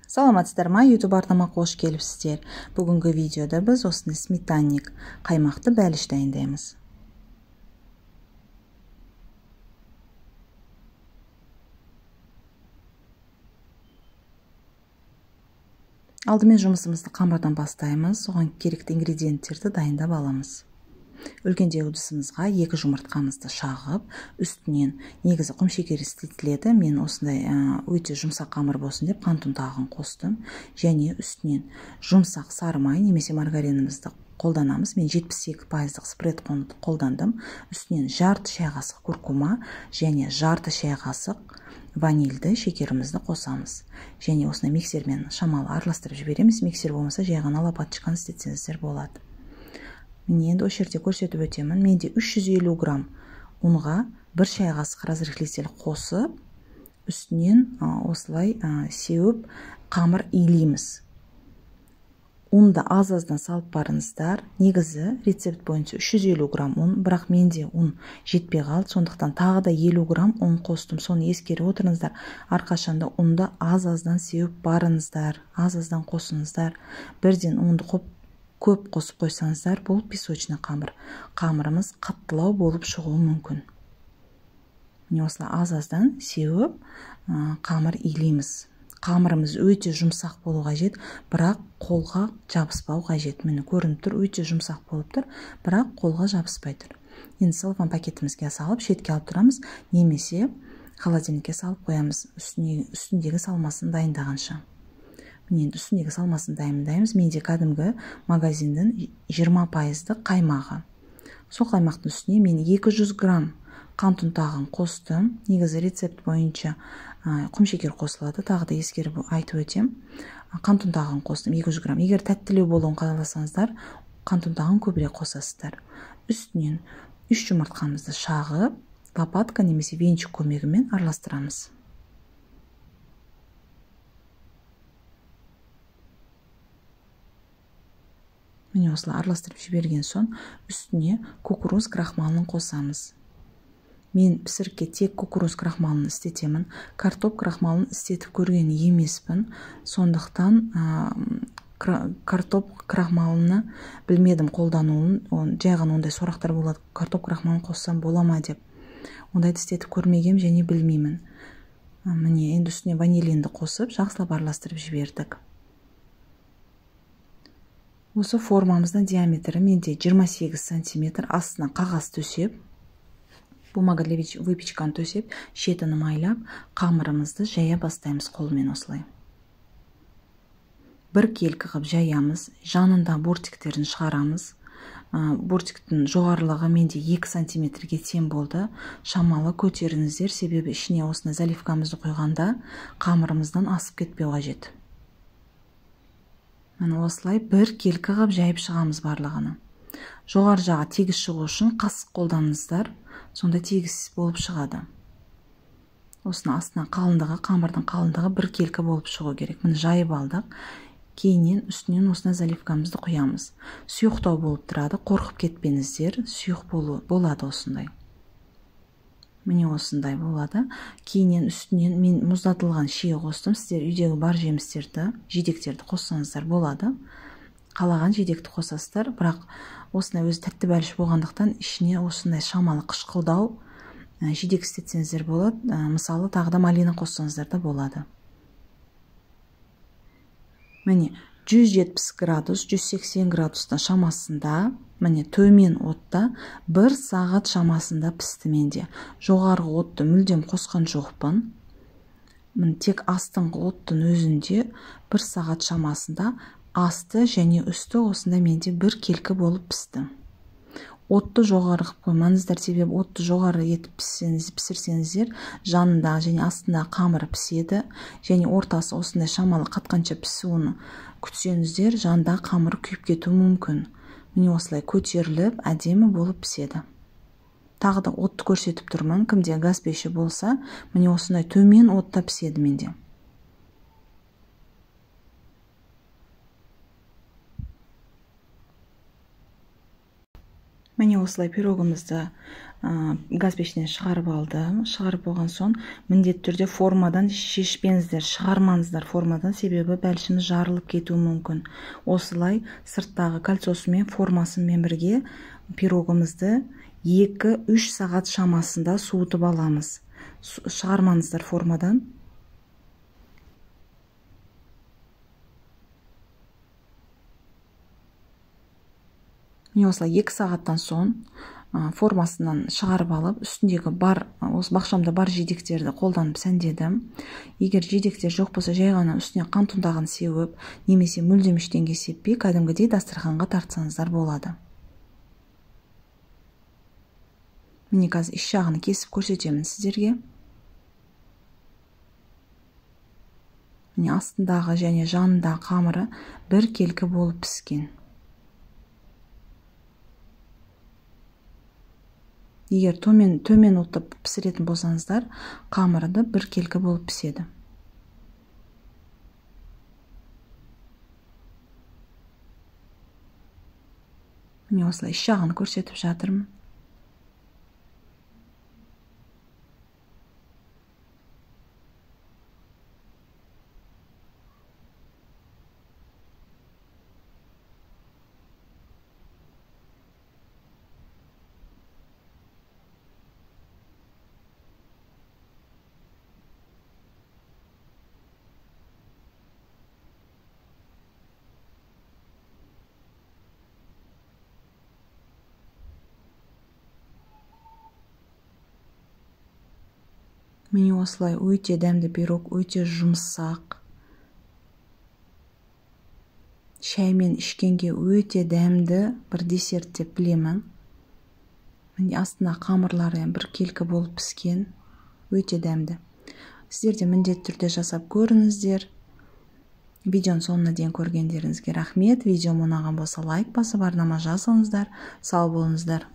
Саламатсыздар ма, YouTube арнама қош келіпсіздер. Бүгінгі видеода біз осыны сметанник қаймақты бәліш дайындаймыз. Алдымен жұмысымызды қамырдан бастаймыз. Соған керекті ингредиенттерді дайындап аламыз. Үлкендеу ыдысымызға 2 жұмыртқамызды шағып, үстінен негізі құмшекер істетіледі. Мен осындай өте жұмсақ қамыр болсын деп қант ұнтағын қостым. Және үстінен жұмсақ сары май немесе маргаринімізді қолданамыз. Мен 72% спред қолдандым. Үстінен жарты шай қасық куркума және жарты шай қасық ванильді шекерімізді қосамыз. Және осындай миксермен шамалы араластырып жібереміз. Миксер болмаса жай ғана лопаточканы істетсеңіздер болады. Мен енді осы жерде көрсетіп өтемін. Менде 350 грамм ұнға 1 шай қасық разрыхлитель қосып, үстінен осылай сеуіп қамыр илейміз. Ұнды аз-аздан салып барыңыздар. Негізі рецепт бойынша 350 грамм ұн, бірақ менде ұн жетпей қалды, сондықтан тағы да 50 грамм ұн қостым. Соны ескеріп отырыңыздар. Әрқашанда ұнды аз-аздан сеуіп барыңыздар, аз-аздан қосыңыздар. Бірден ұнды көп қосып қойсаңыздар, бұл песочный қамыр. Қамырымыз қаттылау болып шығуы мүмкін. Міне осылай аз-аздан сеуіп қамыр илейміз. Қамырымыз өте жұмсақ болу қажет, бірақ қолға жабыспау қажет. Міне көрініп тұр, өте жұмсақ болып тұр, бірақ қолға жабыспай тұр. Енді целлофан пакетімізге салып, шетке алып тұрамыз, немесе холодильникке салып қоямыз, үстіндегі салмасын дайындағанша. Міне енді үстіндегі салмасын дайындаймыз. Менде кәдімгі магазиндің 20% қаймағы. Сол қаймақтың үстіне мен 200 грамм қант ұнтағын қостым. Негізі рецепт бойынша құмшекер қосылады. Тағы да ескеріп айтып өтем. Қант ұнтағын қостым 200 грамм. Егер тәттілеу болуын қаласаңыздар, қант ұнтағын көбірек қосасыздар. Үстінен 3 жұмыртқамызды шағып, лопатка немесе венчик көмегімен араластырамыз. Міне осылай араластырып жіберген соң, үстіне кукуруз крахмалын қосамыз. Мен пісірікке тек кукуруз крахмалын істетемін. Картоп крахмалын істетіп көрген емеспін. Сондықтан картоп крахмалыны білмедім қолдануын. Жай ғана ондай сұрақтар болады. Картоп крахмалын қоссам бола ма деп. Ондайды істетіп көрмегем және білмеймін. Міне енді үстіне ванилинді қосып, жақсылап араластырып жібердік. Осы формамыздың диаметрі менде 28 сантиметр. Астына қағаз төсеп, бумага для выпечканы төсеп, шетіні майлап, қамырымызды жая бастаймыз қолмен осылай. Бір келкі қып жаямыз, жанында бортиктерін шығарамыз. Бортиктің жоғарылығы менде 2 сантиметрге тең болды. Шамалы көтеріңіздер, себебі ішіне осыны заливкамызды құйғанда қамырымыздан асып кетпеу қажет. Міне осылай бір келкі қып жайып шығамыз барлығını. Жоғары жағы тегіс шығу үшін қасық қолданыңыздар, сонда тегіс болып шығады. Осыны астына қалыңдығы, қамырдың қалыңдығы бір келкі болып шығу керек. Міне жайып алдық. Кейіннен үстінен осына заливкамызды құямыз. Сұйықтау болып тұрады, қорқып кетпеңіздер, сұйық болады осындай. Міне осындай болады. Кейінен үстінен мен мұздатылған шие қостым. Сіздер үйдегі бар жемістерді, жидектерді қоссаңыздар болады. Қалаған жидекті қосасыздар, бірақ осындай өзі тәтті бәліш болғандықтан ішіне осындай шамалы қышқылдау жидек істетсеңіздер болады. Мысалы тағы да малина қоссаңыздар да болады. Міне 170 градус, 180 градустан шамасында, міне төмен отта 1 сағат шамасында пісті менде. Жоғарғы отты мүлдем қосқан жоқпын. Тек астыңғы оттың өзінде 1 сағат шамасында асты және үсті осында менде бір келкі болып пісті. Отты жоғары қоймаңыздар, себебі отты жоғары етіп пісірсеңіздер, жанында және астында қамыры піседі, және ортасы осындай шамалы қатқанша пісуін күтсеңіздер, жанда қамыр күйіп кетуі мүмкін. Міне осылай көтеріліп, әдемі болып піседі. Тағы да отты көрсетіп тұрмын, кімде газ пеші болса, міне осындай төмен отта піседі менде. Міне осылай пирогымызды газ пештен шығарып алдым. Шығарып болған соң міндетті түрде формадан шешпеңіздер, шығармаңыздар формадан, себебі бәлішіміз жарылып кетуі мүмкін. Осылай сырттағы кольцосымен формасымен бірге пирогымызды 2-3 сағат шамасында суытып аламыз. Шығармаңыздар формадан. Міне осылай 2 сағаттан соң формасынан шығарып алып, үстіндегі осы бақшамда бар жидектерді қолданып сәндедім. Егер жидектер жоқ болса, жай ғана үстіне қант ұнтағын сеуіп, немесе мүлдем ештеңе сеппей, кәдімгідей дастарханға тартсаңыздар болады. Міне қазір іш жағын кесіп көрсетемін сіздерге. Міне астындағы және жанындағы қамыры бір келкі болып піскен. Егер төмен отта пісіретін болсаңыздар, қамыры бір келкі болып піседі. Міне осылай іш жағын көрсетіп жатырмын. Міне осылай өте дәмді пирог, өте жұмсақ. Шаймен ішкенге өте дәмді бір десерт деп білемін. Міне астына қамырлары бір келкі болып піскен, өте дәмді. Сіздер де міндетті түрде жасап көріңіздер. Видеоның соңына дейін көргендеріңізге рахмет. Видеом ұнаған болса лайк басып, арнама жазыңыздар. Сау болыңыздар.